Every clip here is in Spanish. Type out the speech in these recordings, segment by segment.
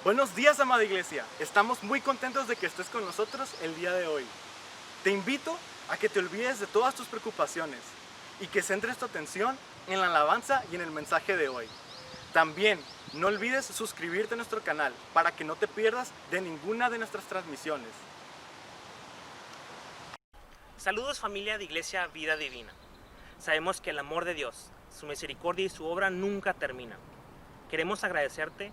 Buenos días, amada iglesia. Estamos muy contentos de que estés con nosotros el día de hoy. Te invito a que te olvides de todas tus preocupaciones y que centres tu atención en la alabanza y en el mensaje de hoy. También no olvides suscribirte a nuestro canal para que no te pierdas de ninguna de nuestras transmisiones. Saludos, familia de Iglesia Vida Divina. Sabemos que el amor de Dios, su misericordia y su obra nunca terminan. Queremos agradecerte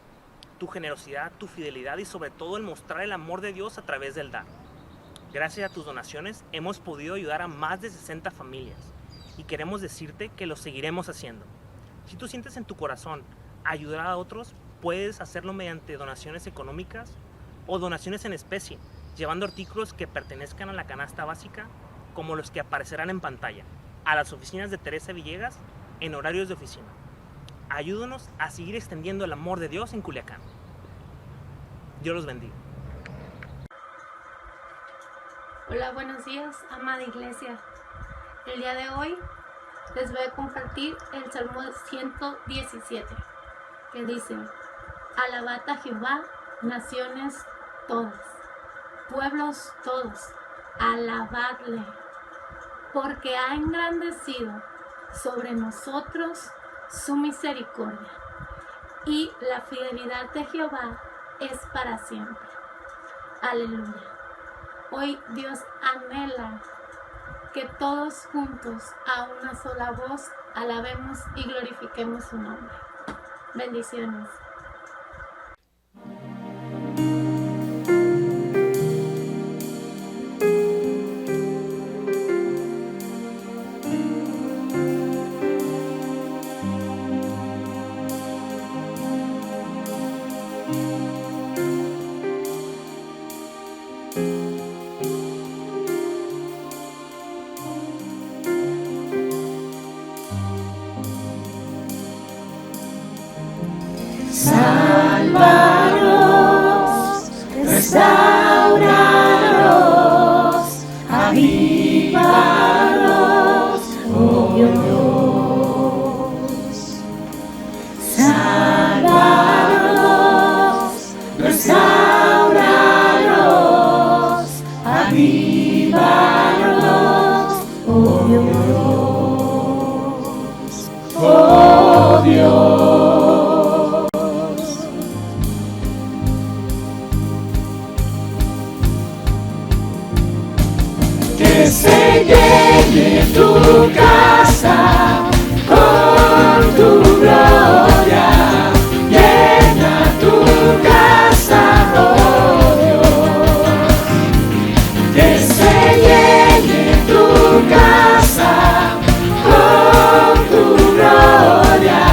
tu generosidad, tu fidelidad y sobre todo el mostrar el amor de Dios a través del dar. Gracias a tus donaciones hemos podido ayudar a más de 60 familias y queremos decirte que lo seguiremos haciendo. Si tú sientes en tu corazón ayudar a otros, puedes hacerlo mediante donaciones económicas o donaciones en especie, llevando artículos que pertenezcan a la canasta básica, como los que aparecerán en pantalla, a las oficinas de Teresa Villegas en horarios de oficina. Ayúdanos a seguir extendiendo el amor de Dios en Culiacán. Dios los bendiga. Hola, buenos días, amada iglesia. El día de hoy les voy a compartir el Salmo 117, que dice: Alabad a Jehová, naciones todas, pueblos todos, alabadle, porque ha engrandecido sobre nosotros su misericordia, y la fidelidad de Jehová es para siempre. Aleluya. Hoy Dios anhela que todos juntos a una sola voz alabemos y glorifiquemos su nombre. Bendiciones. Sálvanos, restauranos, avívanos, oh Dios. Sálvanos, restauranos, avívanos, oh Dios. Oh Dios. Que se llene tu casa con tu gloria, llena tu casa, oh Dios. Que se llene tu casa con tu gloria,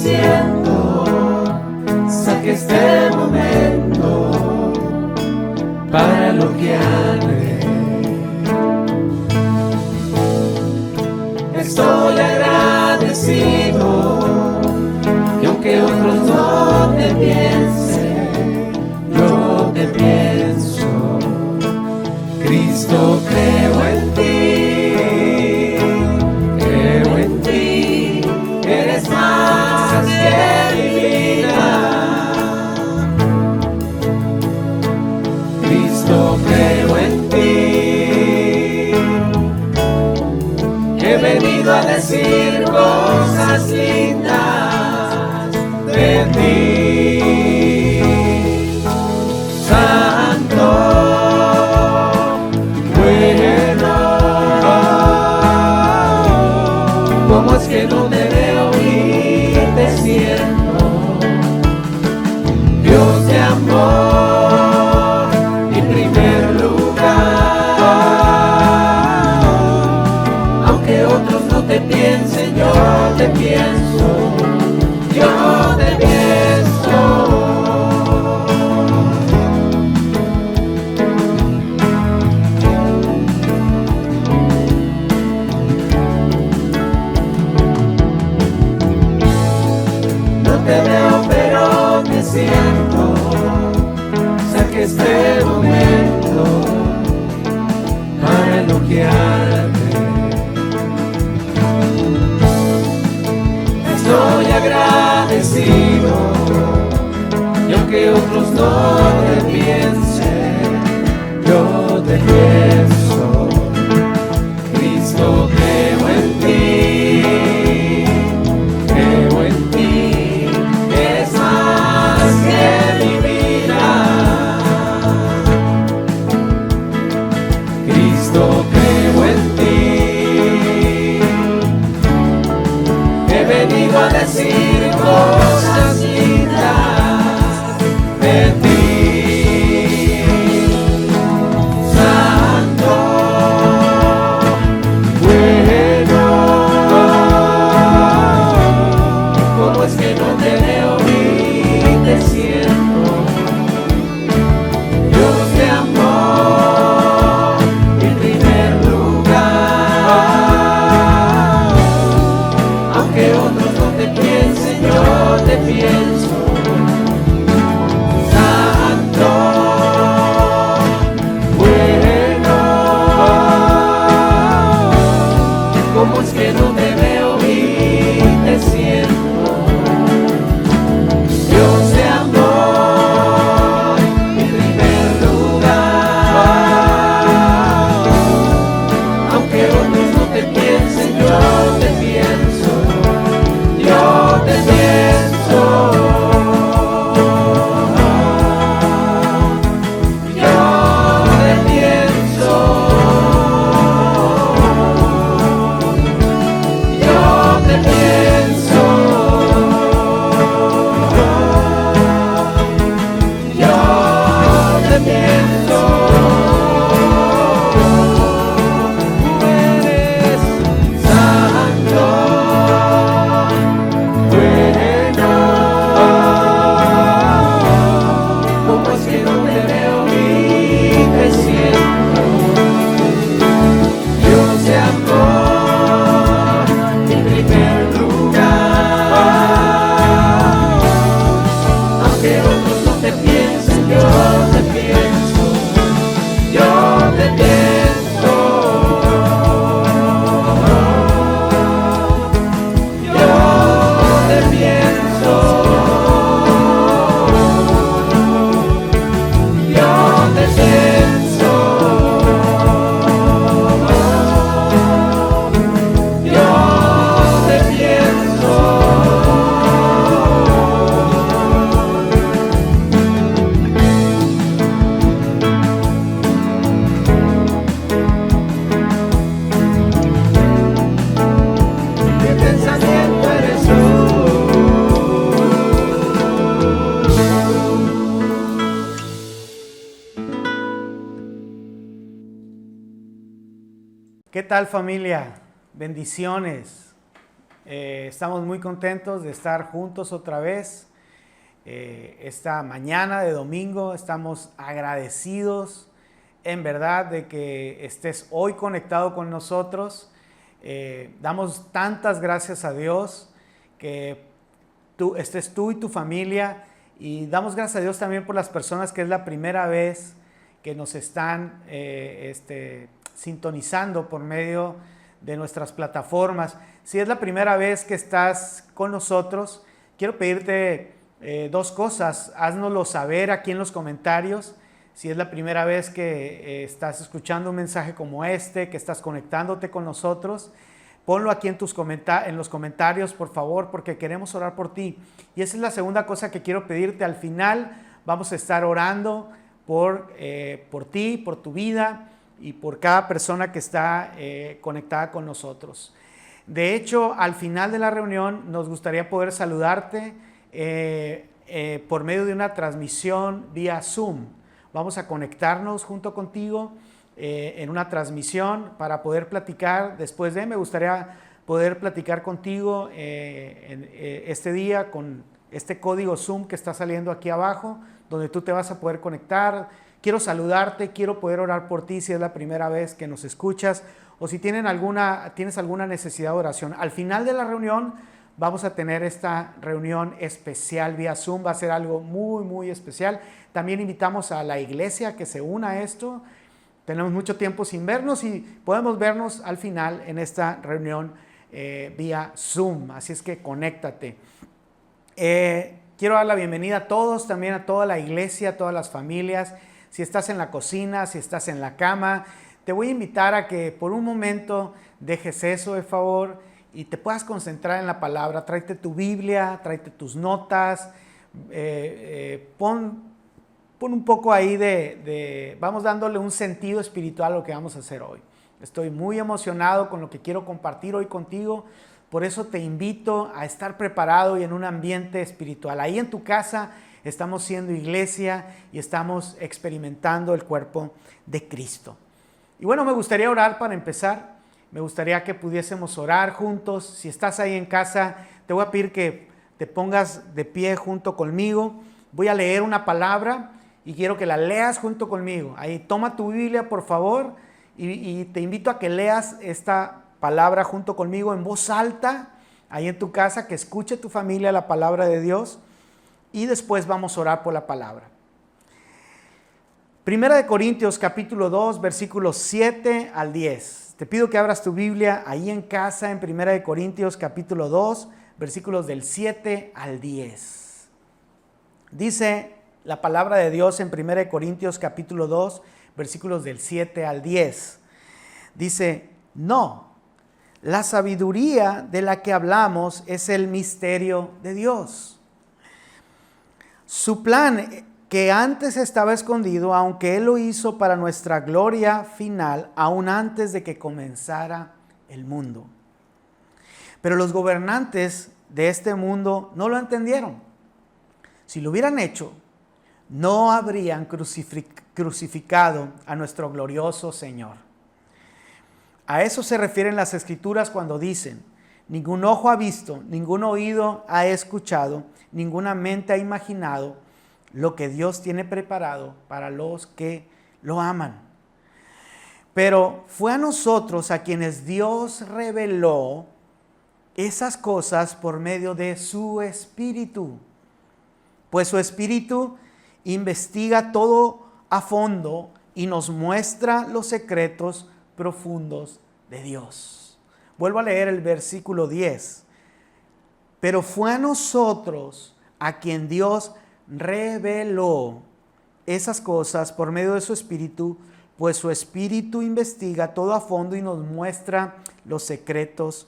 agradeciendo, saque este momento para elogiarle. Estoy agradecido, y aunque otros no te piensen, yo te pienso. Cristo, creo en ti, eres más que mi vida. Cristo, creo en ti, he venido a decir cosas lindas de ti. Santo, bueno, ¿cómo es que no te veo y te siento? Dios de amor, mi primer lugar. Aunque otros no te piensen, yo te pienso, yo te pienso. No te veo, pero te siento. Saque este momento para elogiarte. Estoy agradecido, y aunque otros no te piensen, yo te pienso. Cristo, creo en ti, eres más que mi vida. Cristo, creo en ti, he venido a decir cosas lindas de ti. Santo, bueno, ¿cómo es que no te veo y te siento? Dios de amor, mi primer lugar. Aunque otros no te piensen, yo te pienso. Santo, bueno, ¿cómo es que no te veo y te siento? Dios de amor, mi primer lugar. Aunque otros no te piensen, yo te pienso, yo te pienso. Yo te pienso, yo te pienso, yo te pienso. Tú eres santo, bueno, ¿cómo es que no te veo y te siento? Dios de amor, mi primer lugar. Aunque otros no te piensen, yo te pienso, yo te pienso. Yo te pienso, yo te pienso, yo te pienso. Mi pensamiento eres tú. ¿Qué tal, familia? Bendiciones. Estamos muy contentos de estar juntos otra vez. Esta mañana de domingo estamos agradecidos en verdad de que estés hoy conectado con nosotros. Damos tantas gracias a Dios que estés tú y tu familia, y damos gracias a Dios también por las personas que es la primera vez que nos están sintonizando por medio de nuestras plataformas. Si es la primera vez que estás con nosotros, quiero pedirte dos cosas. Háznoslo saber aquí en los comentarios. Si es la primera vez que estás escuchando un mensaje como este, que estás conectándote con nosotros, ponlo aquí en los comentarios, por favor, porque queremos orar por ti. Y esa es la segunda cosa que quiero pedirte. Al final vamos a estar orando por ti, por tu vida y por cada persona que está conectada con nosotros. De hecho, al final de la reunión nos gustaría poder saludarte por medio de una transmisión vía Zoom. Vamos a conectarnos junto contigo en una transmisión para poder platicar. Después me gustaría poder platicar contigo este día con este código Zoom que está saliendo aquí abajo, donde tú te vas a poder conectar. Quiero saludarte, quiero poder orar por ti si es la primera vez que nos escuchas o si tienes alguna necesidad de oración. Al final de la reunión vamos a tener esta reunión especial vía Zoom. Va a ser algo muy, muy especial. También invitamos a la iglesia que se una a esto. Tenemos mucho tiempo sin vernos y podemos vernos al final en esta reunión vía Zoom. Así es que conéctate. Quiero dar la bienvenida a todos, también a toda la iglesia, a todas las familias. Si estás en la cocina, si estás en la cama, te voy a invitar a que por un momento dejes eso de favor y te puedas concentrar en la palabra. Tráete tu Biblia, tráete tus notas, pon un poco ahí vamos dándole un sentido espiritual a lo que vamos a hacer hoy. Estoy muy emocionado con lo que quiero compartir hoy contigo, por eso te invito a estar preparado y en un ambiente espiritual. Ahí en tu casa estamos siendo iglesia y estamos experimentando el cuerpo de Cristo. Y bueno, me gustaría orar para empezar. Me gustaría que pudiésemos orar juntos. Si estás ahí en casa, te voy a pedir que te pongas de pie junto conmigo. Voy a leer una palabra y quiero que la leas junto conmigo. Ahí toma tu Biblia, por favor, y te invito a que leas esta palabra junto conmigo en voz alta, ahí en tu casa, que escuche tu familia la palabra de Dios, y después vamos a orar por la palabra. Primera de Corintios capítulo 2, versículos 7 al 10. Te pido que abras tu Biblia ahí en casa en Primera de Corintios capítulo 2, versículos del 7 al 10. Dice la palabra de Dios en 1 Corintios capítulo 2, versículos del 7 al 10. Dice, no, la sabiduría de la que hablamos es el misterio de Dios. Su plan que antes estaba escondido, aunque Él lo hizo para nuestra gloria final, aún antes de que comenzara el mundo. Pero los gobernantes de este mundo no lo entendieron. Si lo hubieran hecho, no habrían crucificado a nuestro glorioso Señor. A eso se refieren las Escrituras cuando dicen, ningún ojo ha visto, ningún oído ha escuchado, ninguna mente ha imaginado lo que Dios tiene preparado para los que lo aman. Pero fue a nosotros a quienes Dios reveló esas cosas por medio de su Espíritu. Pues su Espíritu investiga todo a fondo y nos muestra los secretos profundos de Dios. Vuelvo a leer el versículo 10. Pero fue a nosotros a quien Dios reveló esas cosas por medio de su Espíritu, pues su Espíritu investiga todo a fondo y nos muestra los secretos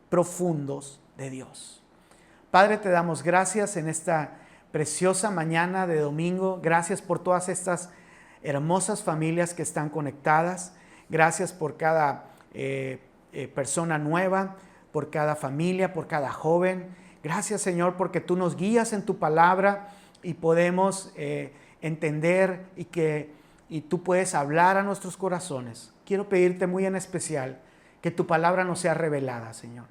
profundos de Dios. Padre, te damos gracias en esta preciosa mañana de domingo. Gracias por todas estas hermosas familias que están conectadas. Gracias por cada persona nueva, por cada familia, por cada joven. Gracias, Señor, porque tú nos guías en tu palabra y podemos entender y tú puedes hablar a nuestros corazones. Quiero pedirte muy en especial que tu palabra nos sea revelada, Señor.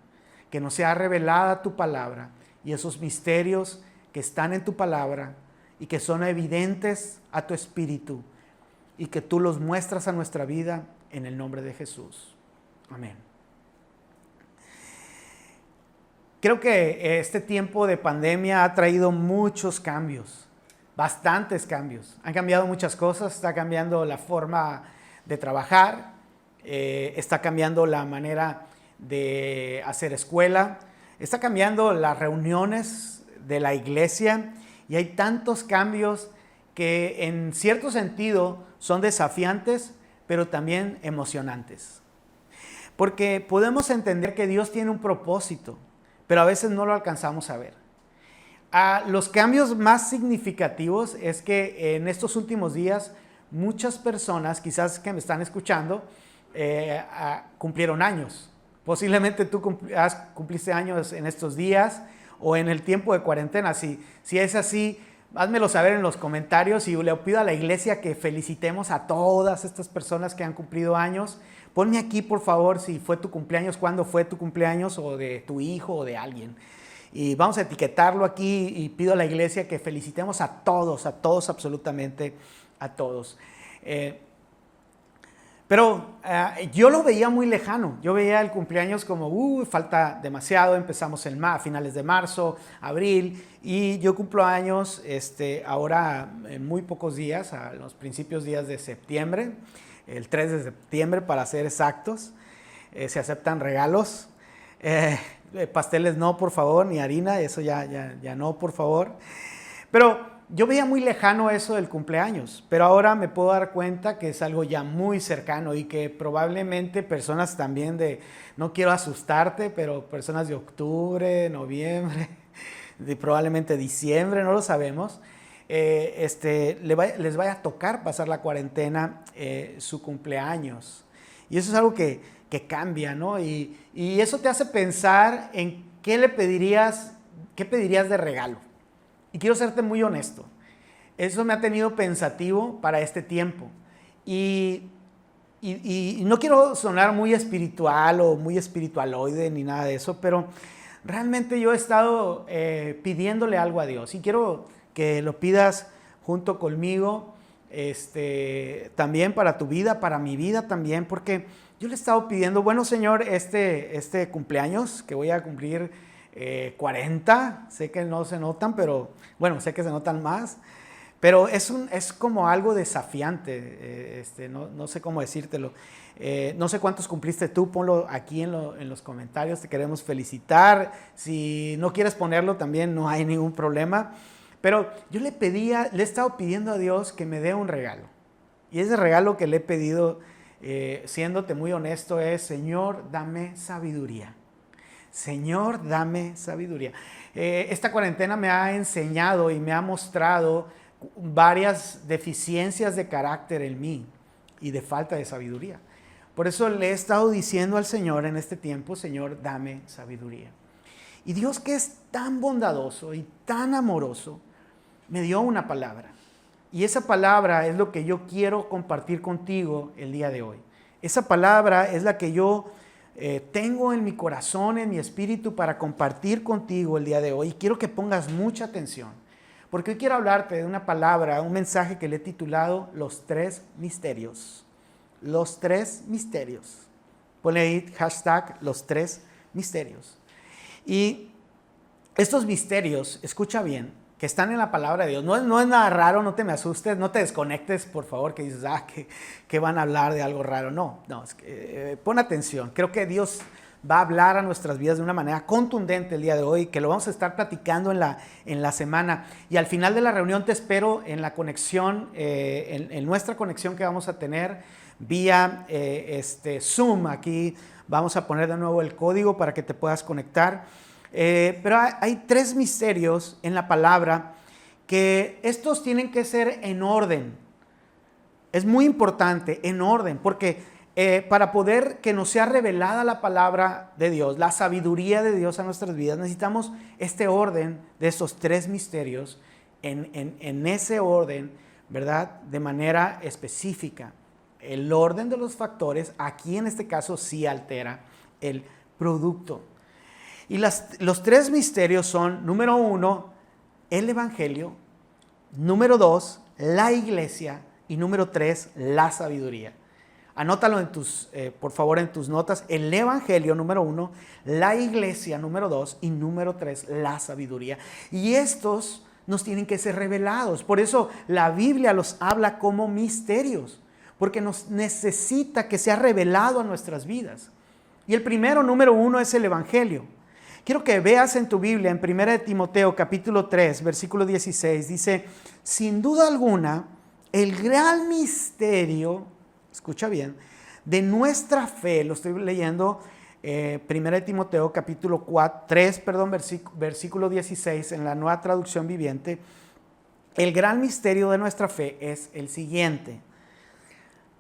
que nos sea revelada tu palabra y esos misterios que están en tu palabra y que son evidentes a tu espíritu y que tú los muestras a nuestra vida en el nombre de Jesús. Amén. Creo que este tiempo de pandemia ha traído muchos cambios, bastantes cambios. Han cambiado muchas cosas, está cambiando la forma de trabajar, está cambiando la manera de hacer escuela, está cambiando las reuniones de la iglesia y hay tantos cambios que en cierto sentido son desafiantes, pero también emocionantes. Porque podemos entender que Dios tiene un propósito, pero a veces no lo alcanzamos a ver. Los cambios más significativos es que en estos últimos días muchas personas, quizás que me están escuchando, cumplieron años. Posiblemente tú cumpliste años en estos días o en el tiempo de cuarentena. Si es así, házmelo saber en los comentarios y le pido a la iglesia que felicitemos a todas estas personas que han cumplido años. Ponme aquí, por favor, si fue tu cumpleaños, cuándo fue tu cumpleaños, o de tu hijo o de alguien. Y vamos a etiquetarlo aquí y pido a la iglesia que felicitemos a todos, absolutamente a todos. Pero yo lo veía muy lejano. Yo veía el cumpleaños como, falta demasiado, empezamos a finales de marzo, abril, y yo cumplo años ahora en muy pocos días, a los principios días de septiembre, el 3 de septiembre para ser exactos. Se aceptan regalos, pasteles no, por favor, ni harina, eso ya no, por favor. Pero yo veía muy lejano eso del cumpleaños, pero ahora me puedo dar cuenta que es algo ya muy cercano y que probablemente personas también no quiero asustarte, pero personas de octubre, noviembre, probablemente diciembre, no lo sabemos, les vaya a tocar pasar la cuarentena, su cumpleaños. Y eso es algo que cambia, ¿no? Y eso te hace pensar en qué pedirías de regalo. Y quiero serte muy honesto. Eso me ha tenido pensativo para este tiempo. Y no quiero sonar muy espiritual o muy espiritualoide ni nada de eso, pero realmente yo he estado pidiéndole algo a Dios. Y quiero que lo pidas junto conmigo, también para tu vida, para mi vida también, porque yo le he estado pidiendo, bueno, Señor, este cumpleaños que voy a cumplir 40, sé que no se notan, pero bueno, sé que se notan más, pero es como algo desafiante, no sé cómo decírtelo. No sé cuántos cumpliste tú, ponlo aquí en los comentarios, te queremos felicitar. Si no quieres ponerlo también no hay ningún problema, pero yo le he estado pidiendo a Dios que me dé un regalo, y ese regalo que le he pedido, siéndote muy honesto, es: Señor, dame sabiduría. Señor, dame sabiduría. Esta cuarentena me ha enseñado y me ha mostrado varias deficiencias de carácter en mí y de falta de sabiduría. Por eso le he estado diciendo al Señor en este tiempo: Señor, dame sabiduría. Y Dios, que es tan bondadoso y tan amoroso, me dio una palabra. Y esa palabra es lo que yo quiero compartir contigo el día de hoy. Esa palabra es la que yo tengo en mi corazón, en mi espíritu, para compartir contigo el día de hoy. Y quiero que pongas mucha atención, porque hoy quiero hablarte de una palabra, un mensaje que le he titulado Los Tres Misterios. Los Tres Misterios. Ponle ahí hashtag Los Tres Misterios. Y estos misterios, escucha bien, que están en la palabra de Dios. No es nada raro, no te me asustes, no te desconectes, por favor, que dices, que van a hablar de algo raro. No, es que, pon atención. Creo que Dios va a hablar a nuestras vidas de una manera contundente el día de hoy, que lo vamos a estar platicando en la semana. Y al final de la reunión te espero en la conexión, en nuestra conexión que vamos a tener vía Zoom. Aquí vamos a poner de nuevo el código para que te puedas conectar. Pero hay tres misterios en la palabra que estos tienen que ser en orden. Es muy importante, en orden, porque para poder que nos sea revelada la palabra de Dios, la sabiduría de Dios a nuestras vidas, necesitamos este orden de estos tres misterios en ese orden, ¿verdad? De manera específica. El orden de los factores, aquí en este caso sí altera el producto. Y los tres misterios son, número 1, el Evangelio, número 2, la iglesia y número 3, la sabiduría. Anótalo por favor en tus notas. El Evangelio, número 1, la iglesia, número 2 y número 3, la sabiduría. Y estos nos tienen que ser revelados. Por eso la Biblia los habla como misterios, porque nos necesita que sea revelado a nuestras vidas. Y el primero, número 1, es el Evangelio. Quiero que veas en tu Biblia, en 1 de Timoteo, capítulo 3, versículo 16, dice, sin duda alguna, el gran misterio, escucha bien, de nuestra fe, lo estoy leyendo, 1 de Timoteo, capítulo 3, versículo 16, en la Nueva Traducción Viviente, el gran misterio de nuestra fe es el siguiente.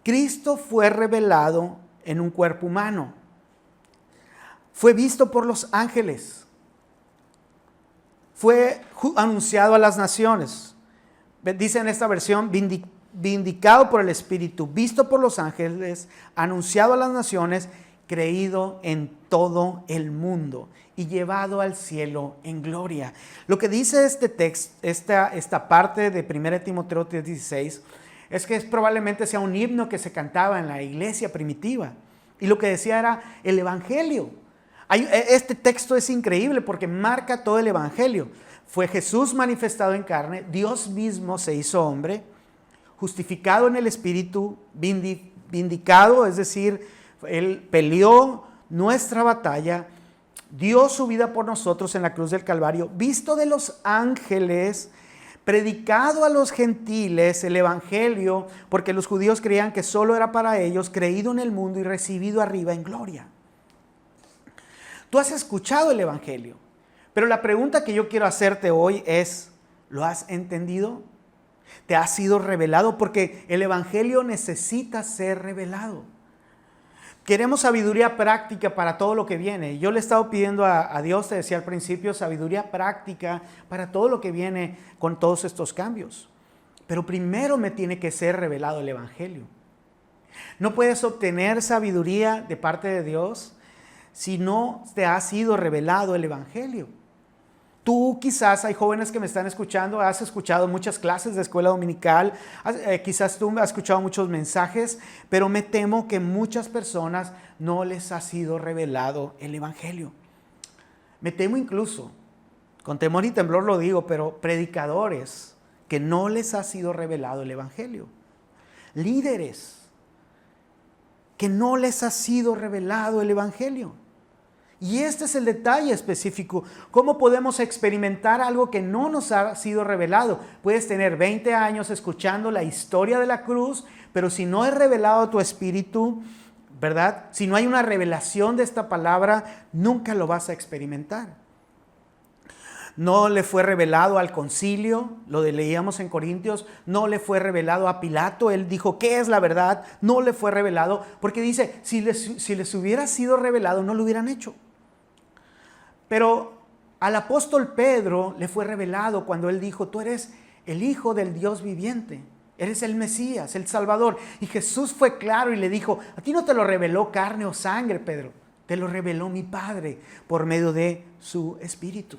Cristo fue revelado en un cuerpo humano. Fue visto por los ángeles. Fue anunciado a las naciones. Dice en esta versión, vindicado por el Espíritu, visto por los ángeles, anunciado a las naciones, creído en todo el mundo y llevado al cielo en gloria. Lo que dice este texto, esta parte de 1 Timoteo 3:16, es que probablemente sea un himno que se cantaba en la iglesia primitiva. Y lo que decía era el Evangelio. Este texto es increíble porque marca todo el Evangelio. Fue Jesús manifestado en carne, Dios mismo se hizo hombre, justificado en el Espíritu, vindicado, es decir, Él peleó nuestra batalla, dio su vida por nosotros en la cruz del Calvario, visto de los ángeles, predicado a los gentiles el Evangelio, porque los judíos creían que solo era para ellos, creído en el mundo y recibido arriba en gloria. Tú has escuchado el Evangelio, pero la pregunta que yo quiero hacerte hoy es, ¿lo has entendido? ¿Te ha sido revelado? Porque el Evangelio necesita ser revelado. Queremos sabiduría práctica para todo lo que viene. Yo le he estado pidiendo a Dios, te decía al principio, sabiduría práctica para todo lo que viene con todos estos cambios. Pero primero me tiene que ser revelado el Evangelio. No puedes obtener sabiduría de parte de Dios si no te ha sido revelado el Evangelio. Tú quizás, hay jóvenes que me están escuchando, has escuchado muchas clases de escuela dominical, quizás tú has escuchado muchos mensajes, pero me temo que muchas personas no les ha sido revelado el Evangelio. Me temo incluso, con temor y temblor lo digo, pero predicadores que no les ha sido revelado el Evangelio. Líderes que no les ha sido revelado el Evangelio. Y este es el detalle específico. ¿Cómo podemos experimentar algo que no nos ha sido revelado? Puedes tener 20 años escuchando la historia de la cruz, pero si no es revelado a tu espíritu, ¿verdad? Si no hay una revelación de esta palabra, nunca lo vas a experimentar. No le fue revelado al concilio, lo leíamos en Corintios, no le fue revelado a Pilato, él dijo, ¿qué es la verdad? No le fue revelado, porque dice, si les hubiera sido revelado, no lo hubieran hecho. Pero al apóstol Pedro le fue revelado cuando él dijo, tú eres el Hijo del Dios viviente, eres el Mesías, el Salvador. Y Jesús fue claro y le dijo, a ti no te lo reveló carne o sangre, Pedro, te lo reveló mi Padre por medio de su Espíritu.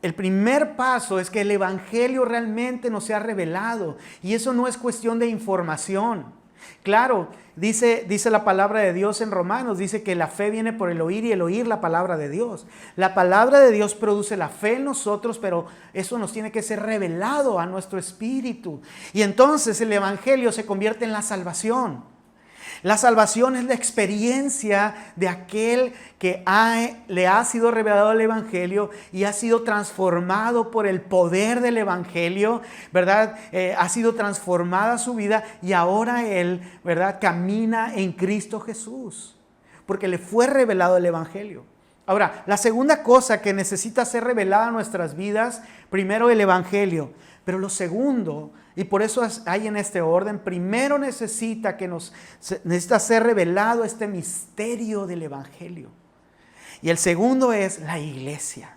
El primer paso es que el Evangelio realmente nos sea revelado, y eso no es cuestión de información. Claro, dice la palabra de Dios en Romanos, dice que la fe viene por el oír y el oír la palabra de Dios. La palabra de Dios produce la fe en nosotros, pero eso nos tiene que ser revelado a nuestro espíritu. Y entonces el Evangelio se convierte en la salvación. La salvación es la experiencia de aquel que le ha sido revelado el Evangelio y ha sido transformado por el poder del Evangelio, ¿verdad? Ha sido transformada su vida y ahora él, ¿verdad? Camina en Cristo Jesús, porque le fue revelado el Evangelio. Ahora, la segunda cosa que necesita ser revelada en nuestras vidas, primero el Evangelio, pero lo segundo, y por eso hay en este orden, primero necesita ser revelado este misterio del Evangelio. Y el segundo es la iglesia.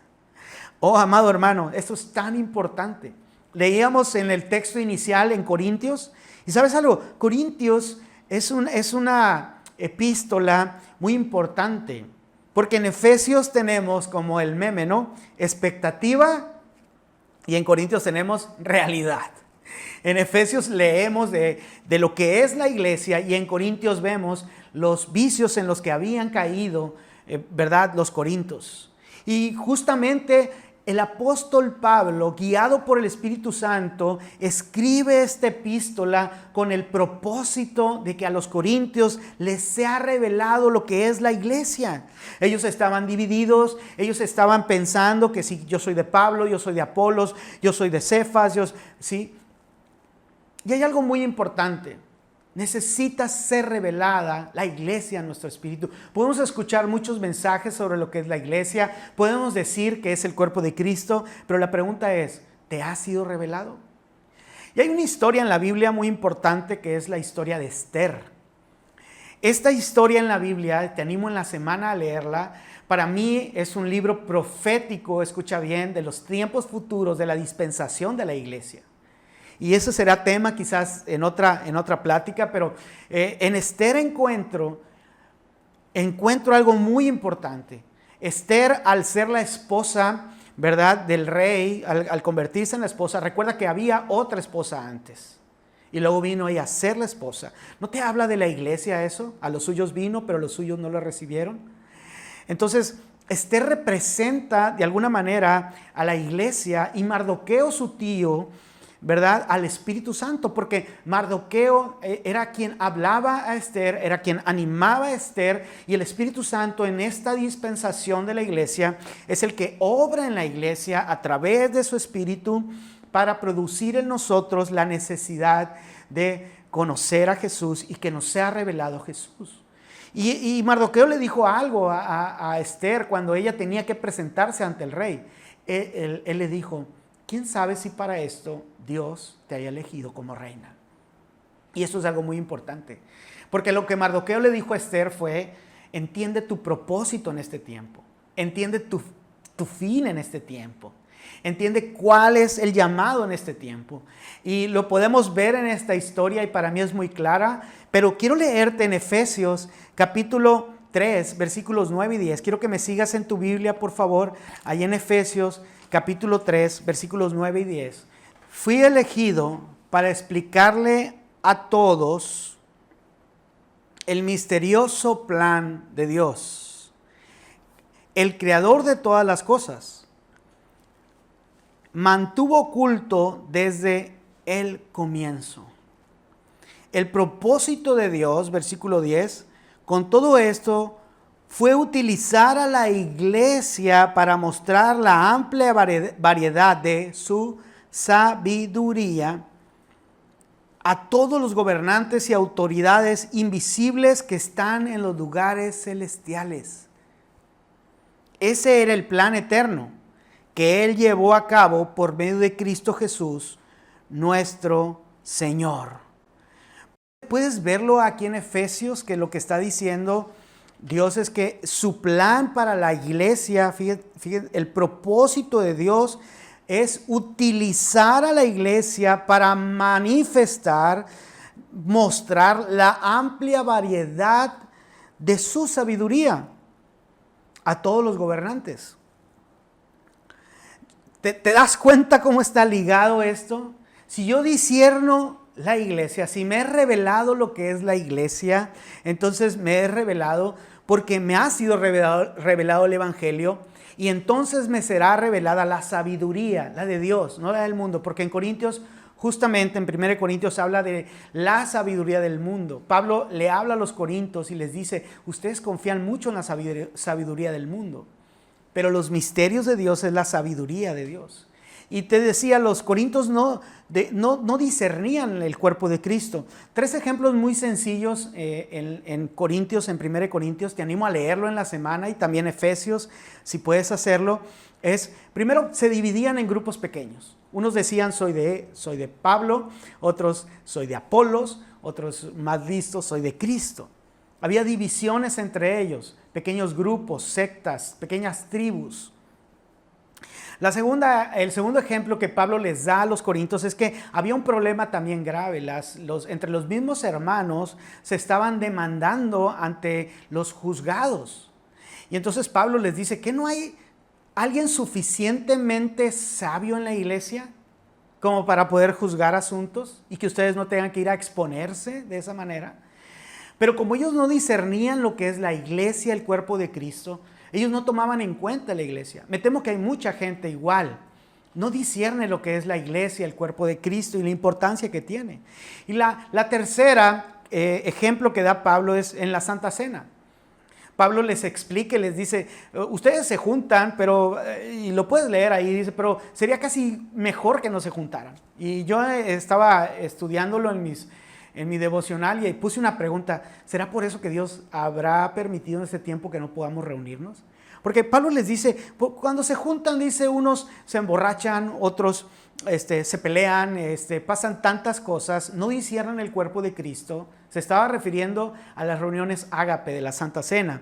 Oh, amado hermano, esto es tan importante. Leíamos en el texto inicial en Corintios, y ¿sabes algo? Corintios es una epístola muy importante, Porque en Efesios tenemos como el meme, ¿no? Expectativa, y en Corintios tenemos realidad. En Efesios leemos de lo que es la iglesia, y en Corintios vemos los vicios en los que habían caído, ¿verdad? Los corintios. Y justamente el apóstol Pablo, guiado por el Espíritu Santo, escribe esta epístola con el propósito de que a los corintios les sea revelado lo que es la iglesia. Ellos estaban divididos, ellos estaban pensando que si yo soy de Pablo, yo soy de Apolos, yo soy de Cefas, ¿sí? Y hay algo muy importante. Necesita ser revelada la iglesia en nuestro espíritu. Podemos escuchar muchos mensajes sobre lo que es la iglesia. Podemos decir que es el cuerpo de Cristo. Pero la pregunta es, ¿te ha sido revelado? Y hay una historia en la Biblia muy importante que es la historia de Esther. Esta historia en la Biblia, te animo en la semana a leerla. Para mí es un libro profético, escucha bien, de los tiempos futuros de la dispensación de la iglesia. Y eso será tema quizás en otra plática, pero en Esther encuentro algo muy importante. Esther, al ser la esposa, ¿verdad?, del rey, al convertirse en la esposa, recuerda que había otra esposa antes. Y luego vino ella a ser la esposa. ¿No te habla de la iglesia eso? A los suyos vino, pero los suyos no lo recibieron. Entonces, Esther representa de alguna manera a la iglesia, y Mardoqueo, su tío, ¿verdad?, al Espíritu Santo, porque Mardoqueo era quien hablaba a Esther, era quien animaba a Esther, y el Espíritu Santo en esta dispensación de la iglesia es el que obra en la iglesia a través de su Espíritu para producir en nosotros la necesidad de conocer a Jesús y que nos sea revelado Jesús. Y Mardoqueo le dijo algo a Esther cuando ella tenía que presentarse ante el rey. Él le dijo, ¿quién sabe si para esto Dios te haya elegido como reina? Y esto es algo muy importante, porque lo que Mardoqueo le dijo a Esther fue, entiende tu propósito en este tiempo, entiende tu fin en este tiempo, entiende cuál es el llamado en este tiempo. Y lo podemos ver en esta historia y para mí es muy clara, pero quiero leerte en Efesios capítulo 3, versículos 9 y 10. Quiero que me sigas en tu Biblia, por favor, ahí en Efesios capítulo 3, versículos 9 y 10. Fui elegido para explicarle a todos el misterioso plan de Dios, el creador de todas las cosas. Mantuvo oculto desde el comienzo. El propósito de Dios, versículo 10, con todo esto fue utilizar a la iglesia para mostrar la amplia variedad de su sabiduría a todos los gobernantes y autoridades invisibles que están en los lugares celestiales. Ese era el plan eterno que Él llevó a cabo por medio de Cristo Jesús, nuestro Señor. ¿Puedes verlo aquí en Efesios, que lo que está diciendo Dios es que su plan para la iglesia, fíjate, el propósito de Dios es utilizar a la iglesia para manifestar, mostrar la amplia variedad de su sabiduría a todos los gobernantes. ¿Te das cuenta cómo está ligado esto? Si yo discierno la iglesia, si me he revelado lo que es la iglesia, entonces me he revelado porque me ha sido revelado el Evangelio, y entonces me será revelada la sabiduría, la de Dios, no la del mundo, porque en Corintios, justamente en 1 Corintios habla de la sabiduría del mundo. Pablo le habla a los corintios y les dice, ustedes confían mucho en la sabiduría del mundo, pero los misterios de Dios es la sabiduría de Dios. Y te decía, los corintios no discernían el cuerpo de Cristo. 3 ejemplos muy sencillos en Corintios, en 1 Corintios. Te animo a leerlo en la semana, y también Efesios, si puedes hacerlo. Primero, se dividían en grupos pequeños. Unos decían, soy de Pablo, otros, soy de Apolos, otros más listos, soy de Cristo. Había divisiones entre ellos, pequeños grupos, sectas, pequeñas tribus. El segundo ejemplo que Pablo les da a los corintios es que había un problema también grave. Entre los mismos hermanos se estaban demandando ante los juzgados. Y entonces Pablo les dice, ¿que no hay alguien suficientemente sabio en la iglesia como para poder juzgar asuntos y que ustedes no tengan que ir a exponerse de esa manera? Pero como ellos no discernían lo que es la iglesia, el cuerpo de Cristo, ellos no tomaban en cuenta la iglesia. Me temo que hay mucha gente igual. No discierne lo que es la iglesia, el cuerpo de Cristo y la importancia que tiene. Y la tercera ejemplo que da Pablo es en la Santa Cena. Pablo les explica y les dice, ustedes se juntan, pero, y lo puedes leer ahí, dice, pero sería casi mejor que no se juntaran. Y yo estaba estudiándolo en mi devocional y puse una pregunta, ¿será por eso que Dios habrá permitido en este tiempo que no podamos reunirnos? Porque Pablo les dice, cuando se juntan, dice, unos se emborrachan, otros se pelean, pasan tantas cosas, no disciernen el cuerpo de Cristo. Se estaba refiriendo a las reuniones ágape de la Santa Cena.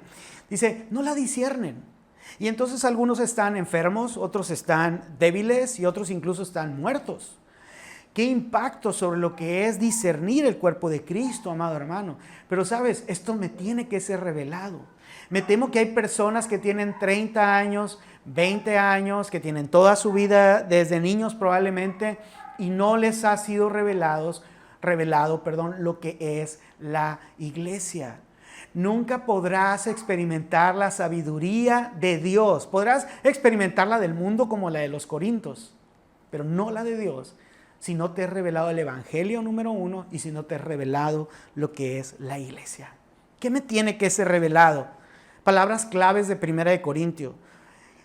Dice, no la disciernen. Y entonces algunos están enfermos, otros están débiles y otros incluso están muertos. ¿Qué impacto sobre lo que es discernir el cuerpo de Cristo, amado hermano? Pero sabes, esto me tiene que ser revelado. Me temo que hay personas que tienen 30 años, 20 años, que tienen toda su vida desde niños probablemente y no les ha sido revelado, lo que es la iglesia. Nunca podrás experimentar la sabiduría de Dios. Podrás experimentar la del mundo como la de los corintios, pero no la de Dios, si no te he revelado el evangelio número 1 y si no te he revelado lo que es la iglesia. ¿Qué me tiene que ser revelado? Palabras claves de 1 Corintios.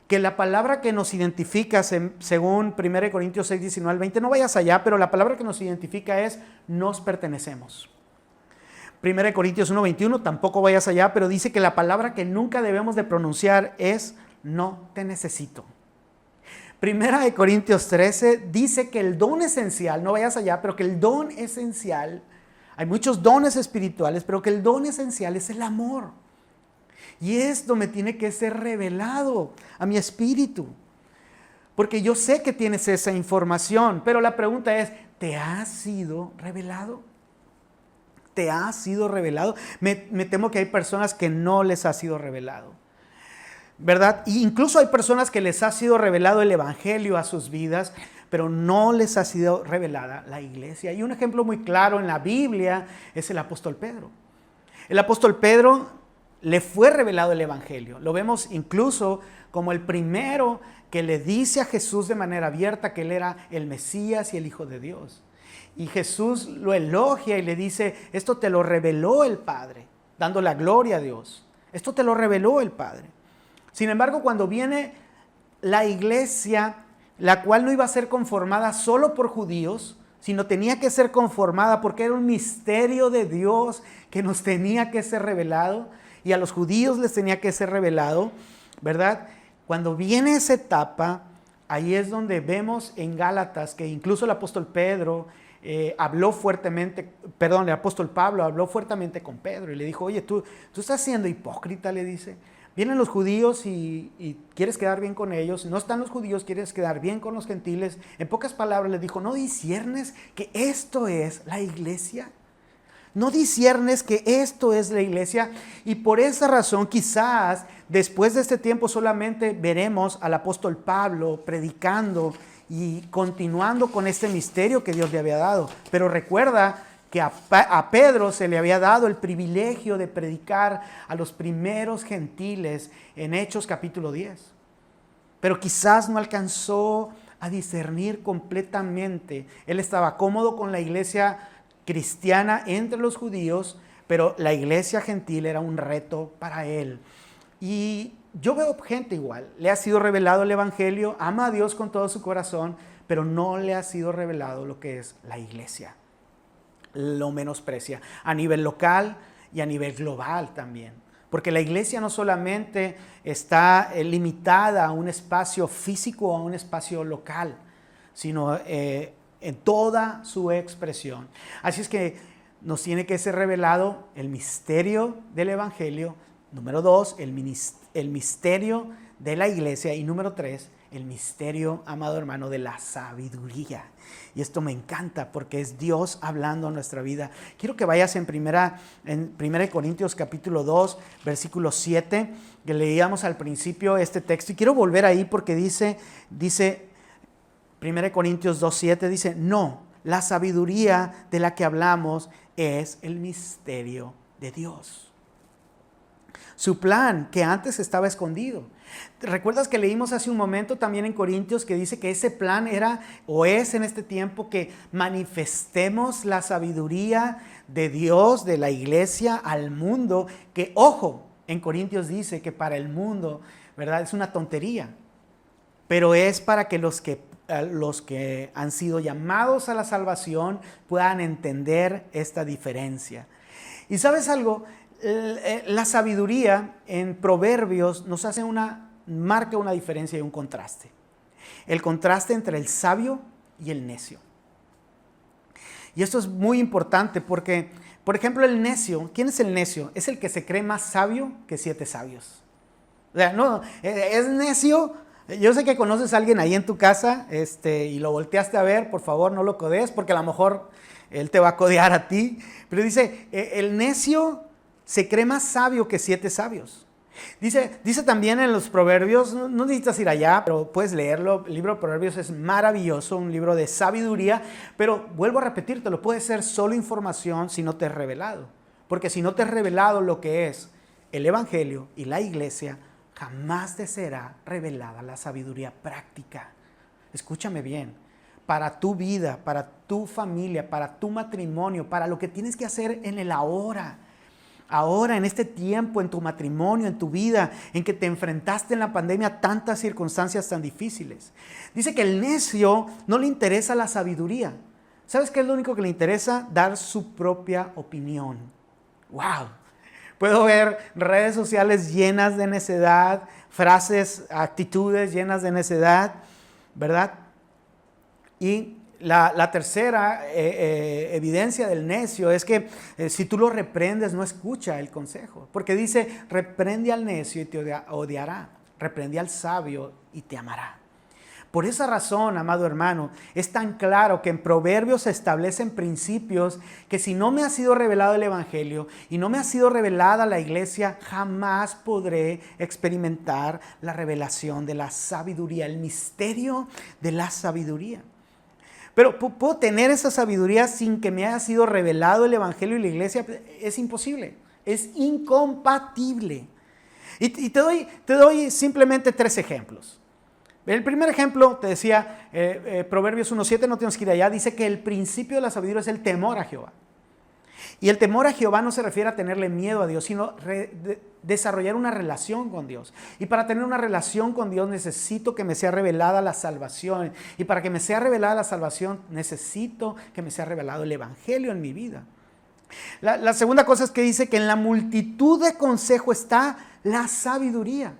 Que la palabra que nos identifica, según 1 Corintios 6, 19 al 20, no vayas allá, pero la palabra que nos identifica es nos pertenecemos. 1 Corintios 1, 21, tampoco vayas allá, pero dice que la palabra que nunca debemos de pronunciar es no te necesito. 1 Corintios 13 dice que el don esencial, no vayas allá, pero que el don esencial, hay muchos dones espirituales, pero que el don esencial es el amor. Y esto me tiene que ser revelado a mi espíritu, porque yo sé que tienes esa información, pero la pregunta es, ¿te ha sido revelado? ¿Te ha sido revelado? Me temo que hay personas que no les ha sido revelado, ¿verdad? E incluso hay personas que les ha sido revelado el evangelio a sus vidas, pero no les ha sido revelada la iglesia. Y un ejemplo muy claro en la Biblia es el apóstol Pedro. El apóstol Pedro le fue revelado el evangelio. Lo vemos incluso como el primero que le dice a Jesús de manera abierta que él era el Mesías y el Hijo de Dios. Y Jesús lo elogia y le dice, esto te lo reveló el Padre, dando la gloria a Dios. Esto te lo reveló el Padre. Sin embargo, cuando viene la iglesia, la cual no iba a ser conformada solo por judíos, sino tenía que ser conformada porque era un misterio de Dios que nos tenía que ser revelado y a los judíos les tenía que ser revelado, ¿verdad? Cuando viene esa etapa, ahí es donde vemos en Gálatas que incluso el apóstol Pedro el apóstol Pablo habló fuertemente con Pedro y le dijo, oye, tú estás siendo hipócrita, le dice. Vienen los judíos y quieres quedar bien con ellos. No están los judíos, quieres quedar bien con los gentiles. En pocas palabras le dijo, ¿no disciernes que esto es la iglesia? ¿No disciernes que esto es la iglesia? Y por esa razón quizás después de este tiempo solamente veremos al apóstol Pablo predicando y continuando con este misterio que Dios le había dado. Pero recuerda que a Pedro se le había dado el privilegio de predicar a los primeros gentiles en Hechos capítulo 10. Pero quizás no alcanzó a discernir completamente. Él estaba cómodo con la iglesia cristiana entre los judíos, pero la iglesia gentil era un reto para él. Y yo veo gente igual, le ha sido revelado el evangelio, ama a Dios con todo su corazón, pero no le ha sido revelado lo que es la iglesia. Lo menosprecia a nivel local y a nivel global también. Porque la iglesia no solamente está limitada a un espacio físico o a un espacio local, sino en toda su expresión. Así es que nos tiene que ser revelado el misterio del evangelio. Número 2, el misterio de la iglesia. Y número 3, el misterio, amado hermano, de la sabiduría. Y esto me encanta porque es Dios hablando a nuestra vida. Quiero que vayas en 1 Corintios capítulo 2, versículo 7, que leíamos al principio este texto. Y quiero volver ahí porque dice 1 Corintios 2, 7, dice, no, la sabiduría de la que hablamos es el misterio de Dios. Su plan que antes estaba escondido. ¿Recuerdas que leímos hace un momento también en Corintios que dice que ese plan era o es en este tiempo que manifestemos la sabiduría de Dios, de la iglesia al mundo? Que, ojo, en Corintios dice que para el mundo, ¿verdad? Es una tontería, pero es para que los que han sido llamados a la salvación puedan entender esta diferencia. Y ¿sabes algo? La sabiduría en Proverbios nos marca una diferencia y un contraste. El contraste entre el sabio y el necio. Y esto es muy importante porque, por ejemplo, el necio, ¿quién es el necio? Es el que se cree más sabio que 7 sabios. O sea, no, es necio. Yo sé que conoces a alguien ahí en tu casa y lo volteaste a ver, por favor no lo codees porque a lo mejor él te va a codear a ti. Pero dice, el necio se cree más sabio que 7 sabios. Dice también en los Proverbios, no necesitas ir allá, pero puedes leerlo. El libro de Proverbios es maravilloso, un libro de sabiduría, pero vuelvo a repetírtelo, puede ser solo información si no te es revelado. Porque si no te es revelado lo que es el Evangelio y la iglesia, jamás te será revelada la sabiduría práctica. Escúchame bien, para tu vida, para tu familia, para tu matrimonio, para lo que tienes que hacer en el ahora. Ahora, en este tiempo, en tu matrimonio, en tu vida, en que te enfrentaste en la pandemia a tantas circunstancias tan difíciles. Dice que el necio no le interesa la sabiduría. ¿Sabes qué es lo único que le interesa? Dar su propia opinión. ¡Wow! Puedo ver redes sociales llenas de necedad, frases, actitudes llenas de necedad, ¿verdad? Y la tercera evidencia del necio es que si tú lo reprendes, no escucha el consejo. Porque dice, reprende al necio y te odiará. Reprende al sabio y te amará. Por esa razón, amado hermano, es tan claro que en Proverbios se establecen principios que si no me ha sido revelado el Evangelio y no me ha sido revelada la iglesia, jamás podré experimentar la revelación de la sabiduría, el misterio de la sabiduría. Pero puedo tener esa sabiduría sin que me haya sido revelado el Evangelio y la iglesia. Es imposible, es incompatible. Y te doy simplemente 3 ejemplos. El primer ejemplo, te decía, Proverbios 1:7, no tenemos que ir allá, dice que el principio de la sabiduría es el temor a Jehová. Y el temor a Jehová no se refiere a tenerle miedo a Dios, sino desarrollar una relación con Dios. Y para tener una relación con Dios necesito que me sea revelada la salvación. Y para que me sea revelada la salvación necesito que me sea revelado el Evangelio en mi vida. La segunda cosa es que dice que en la multitud de consejo está la sabiduría.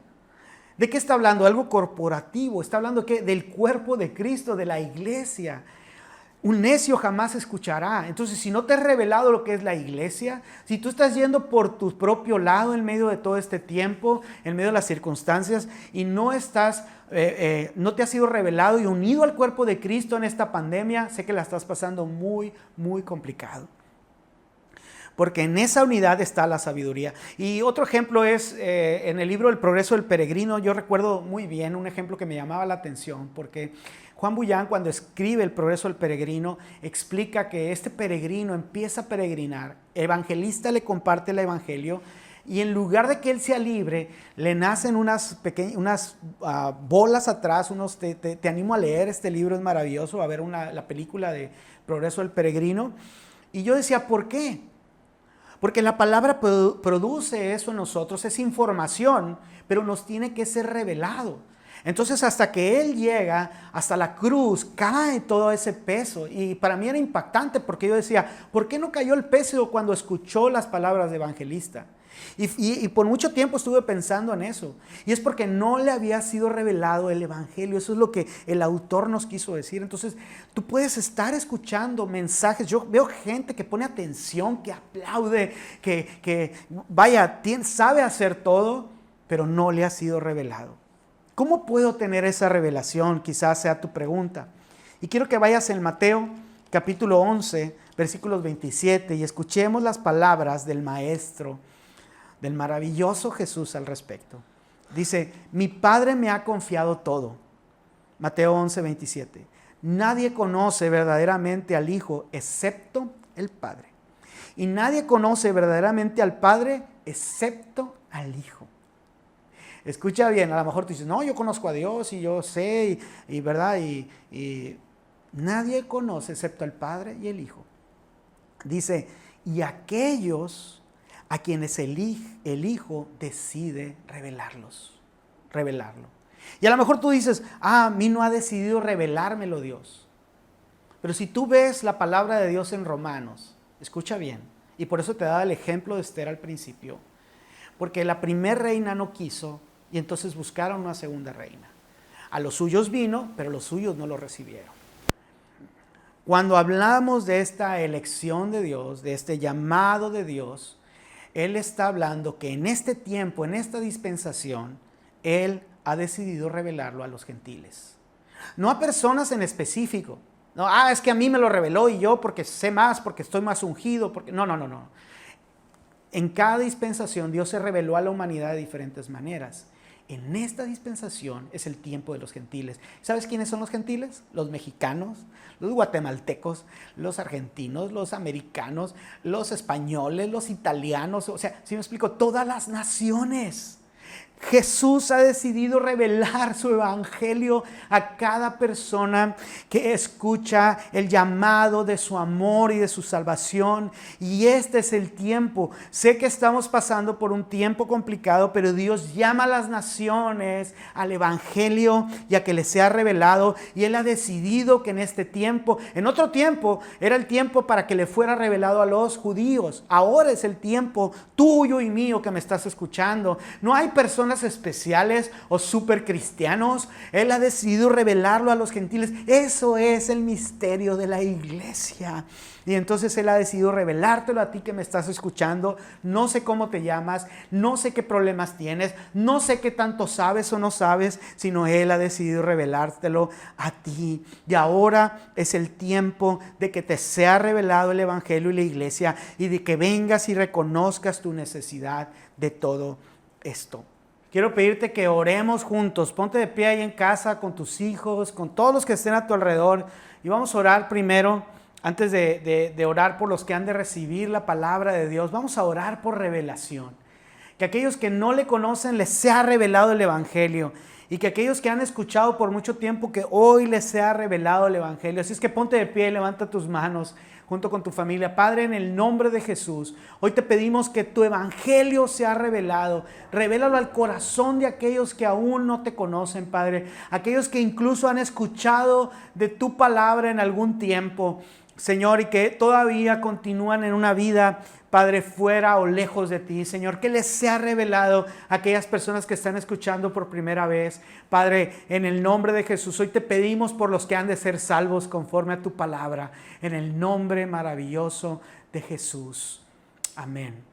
¿De qué está hablando? Algo corporativo. Está hablando del cuerpo de Cristo, de la iglesia. Un necio jamás escuchará. Entonces, si no te he revelado lo que es la iglesia, si tú estás yendo por tu propio lado en medio de todo este tiempo, en medio de las circunstancias, y no te has sido revelado y unido al cuerpo de Cristo en esta pandemia, sé que la estás pasando muy, muy complicado. Porque en esa unidad está la sabiduría. Y otro ejemplo es en el libro El Progreso del Peregrino. Yo recuerdo muy bien un ejemplo que me llamaba la atención, porque Juan Bullán, cuando escribe El Progreso del Peregrino, explica que este peregrino empieza a peregrinar, evangelista le comparte el evangelio, y en lugar de que él sea libre, le nacen unas bolas atrás. Te animo a leer este libro, es maravilloso, a ver la película de Progreso del Peregrino. Y yo decía, ¿por qué? Porque la palabra produce eso en nosotros, es información, pero nos tiene que ser revelado. Entonces, hasta que Él llega hasta la cruz, cae todo ese peso. Y para mí era impactante porque yo decía, ¿por qué no cayó el peso cuando escuchó las palabras de evangelista? Y por mucho tiempo estuve pensando en eso. Y es porque no le había sido revelado el evangelio. Eso es lo que el autor nos quiso decir. Entonces, tú puedes estar escuchando mensajes. Yo veo gente que pone atención, que aplaude, que sabe hacer todo, pero no le ha sido revelado. ¿Cómo puedo tener esa revelación? Quizás sea tu pregunta. Y quiero que vayas en Mateo capítulo 11, versículos 27, y escuchemos las palabras del Maestro, del maravilloso Jesús al respecto. Dice, mi Padre me ha confiado todo. Mateo 11, 27. Nadie conoce verdaderamente al Hijo excepto el Padre. Y nadie conoce verdaderamente al Padre excepto al Hijo. Escucha bien, a lo mejor tú dices, no, yo conozco a Dios y yo sé, y ¿verdad? Y nadie conoce excepto al Padre y el Hijo. Dice, y aquellos a quienes el Hijo decide revelarlo. Y a lo mejor tú dices, a mí no ha decidido revelármelo Dios. Pero si tú ves la palabra de Dios en Romanos, escucha bien, y por eso te daba el ejemplo de Esther al principio, porque la primera reina no quiso, y entonces buscaron una segunda reina. A los suyos vino, pero los suyos no lo recibieron. Cuando hablamos de esta elección de Dios, de este llamado de Dios, Él está hablando que en este tiempo, en esta dispensación, Él ha decidido revelarlo a los gentiles. No a personas en específico. No, es que a mí me lo reveló y yo porque sé más, porque estoy más ungido. No. En cada dispensación Dios se reveló a la humanidad de diferentes maneras. En esta dispensación es el tiempo de los gentiles. ¿Sabes quiénes son los gentiles? Los mexicanos, los guatemaltecos, los argentinos, los americanos, los españoles, los italianos. O sea, si me explico, todas las naciones. Jesús ha decidido revelar su evangelio a cada persona que escucha el llamado de su amor y de su salvación. Y este es el tiempo. Sé que estamos pasando por un tiempo complicado, pero Dios llama a las naciones al evangelio y a que les sea revelado. Y Él ha decidido que en este tiempo, en otro tiempo, era el tiempo para que le fuera revelado a los judíos. Ahora es el tiempo tuyo y mío que me estás escuchando. No hay personas especiales o super cristianos. Él ha decidido revelarlo a los gentiles. Eso es el misterio de la iglesia. Y entonces Él ha decidido revelártelo a ti que me estás escuchando. No sé cómo te llamas, no sé qué problemas tienes, no sé qué tanto sabes o no sabes, sino Él ha decidido revelártelo a ti. Y ahora es el tiempo de que te sea revelado el evangelio y la iglesia, y de que vengas y reconozcas tu necesidad de todo esto. Quiero pedirte que oremos juntos. Ponte de pie ahí en casa con tus hijos, con todos los que estén a tu alrededor. Y vamos a orar primero, antes de orar por los que han de recibir la palabra de Dios. Vamos a orar por revelación. Que aquellos que no le conocen les sea revelado el evangelio. Y que aquellos que han escuchado por mucho tiempo, que hoy les sea revelado el evangelio. Así es que ponte de pie y levanta tus manos junto con tu familia. Padre, en el nombre de Jesús, hoy te pedimos que tu evangelio sea revelado. Revélalo al corazón de aquellos que aún no te conocen, Padre. Aquellos que incluso han escuchado de tu palabra en algún tiempo, Señor, y que todavía continúan en una vida, Padre, fuera o lejos de ti, Señor, que les sea revelado a aquellas personas que están escuchando por primera vez. Padre, en el nombre de Jesús, hoy te pedimos por los que han de ser salvos conforme a tu palabra, en el nombre maravilloso de Jesús. Amén.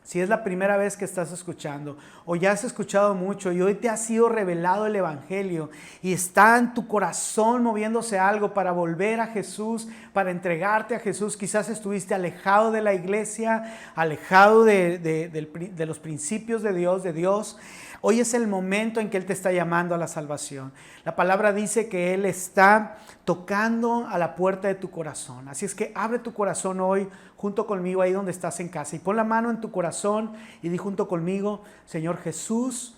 Si es la primera vez que estás escuchando o ya has escuchado mucho y hoy te ha sido revelado el evangelio y está en tu corazón moviéndose algo para volver a Jesús, para entregarte a Jesús, quizás estuviste alejado de la iglesia, alejado de los principios de Dios. Hoy es el momento en que Él te está llamando a la salvación. La palabra dice que Él está tocando a la puerta de tu corazón. Así es que abre tu corazón hoy junto conmigo ahí donde estás en casa y pon la mano en tu corazón y di junto conmigo: Señor Jesús,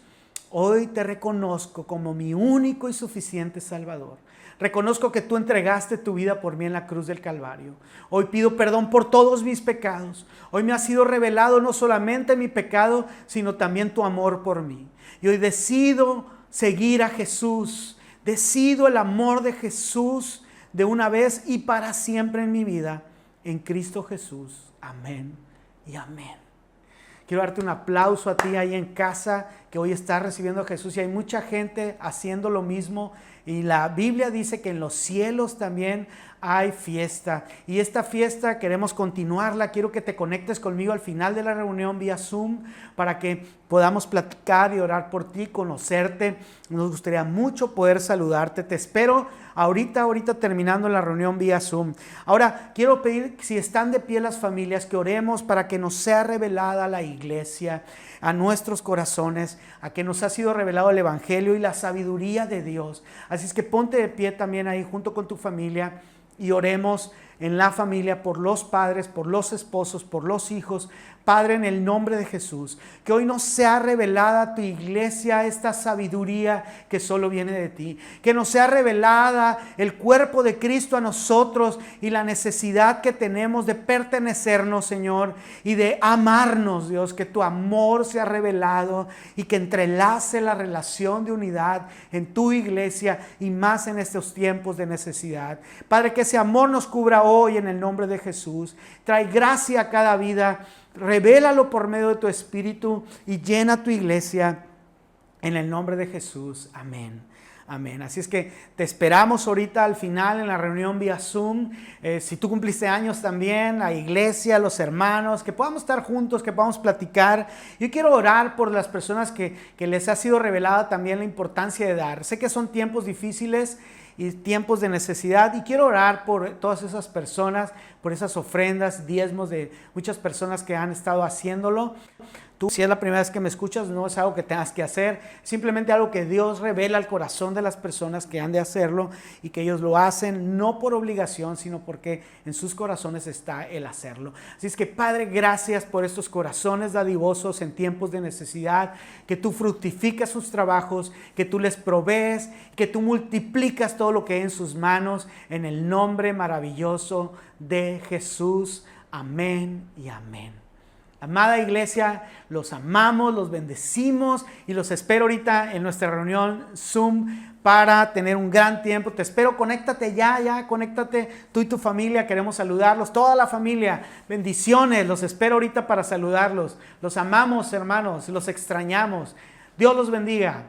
hoy te reconozco como mi único y suficiente Salvador. Reconozco que tú entregaste tu vida por mí en la cruz del Calvario. Hoy pido perdón por todos mis pecados. Hoy me ha sido revelado no solamente mi pecado, sino también tu amor por mí. Y hoy decido seguir a Jesús. Decido el amor de Jesús de una vez y para siempre en mi vida. En Cristo Jesús. Amén y amén. Quiero darte un aplauso a ti ahí en casa que hoy está recibiendo a Jesús, y hay mucha gente haciendo lo mismo. Y la Biblia dice que en los cielos también hay fiesta. Y esta fiesta queremos continuarla. Quiero que te conectes conmigo al final de la reunión vía Zoom para que podamos platicar y orar por ti, conocerte. Nos gustaría mucho poder saludarte. Te espero ahorita terminando la reunión vía Zoom. Ahora, quiero pedir, si están de pie las familias, que oremos para que nos sea revelada la iglesia a nuestros corazones, a que nos ha sido revelado el Evangelio y la sabiduría de Dios. Así es que ponte de pie también ahí junto con tu familia y oremos en la familia por los padres, por los esposos, por los hijos. Padre, en el nombre de Jesús, que hoy nos sea revelada a tu iglesia esta sabiduría que solo viene de ti. Que nos sea revelada el cuerpo de Cristo a nosotros y la necesidad que tenemos de pertenecernos, Señor, y de amarnos, Dios. Que tu amor sea revelado y que entrelace la relación de unidad en tu iglesia y más en estos tiempos de necesidad. Padre, que ese amor nos cubra hoy en el nombre de Jesús. Trae gracia a cada vida. Revélalo por medio de tu Espíritu y llena tu iglesia en el nombre de Jesús. Amén. Amén. Así es que te esperamos ahorita al final en la reunión vía Zoom. Si tú cumpliste años también, la iglesia, los hermanos, que podamos estar juntos, que podamos platicar. Yo quiero orar por las personas que les ha sido revelada también la importancia de dar. Sé que son tiempos difíciles y tiempos de necesidad, y quiero orar por todas esas personas, por esas ofrendas, diezmos de muchas personas que han estado haciéndolo. Tú, si es la primera vez que me escuchas, no es algo que tengas que hacer, simplemente algo que Dios revela al corazón de las personas que han de hacerlo, y que ellos lo hacen no por obligación, sino porque en sus corazones está el hacerlo. Así es que, Padre, gracias por estos corazones dadivosos en tiempos de necesidad, que tú fructificas sus trabajos, que tú les provees, que tú multiplicas todo lo que hay en sus manos, en el nombre maravilloso de Jesús. Amén y amén. Amada iglesia, los amamos, los bendecimos y los espero ahorita en nuestra reunión Zoom para tener un gran tiempo. Te espero, conéctate ya, conéctate tú y tu familia, queremos saludarlos, toda la familia, bendiciones, los espero ahorita para saludarlos. Los amamos, hermanos, los extrañamos. Dios los bendiga.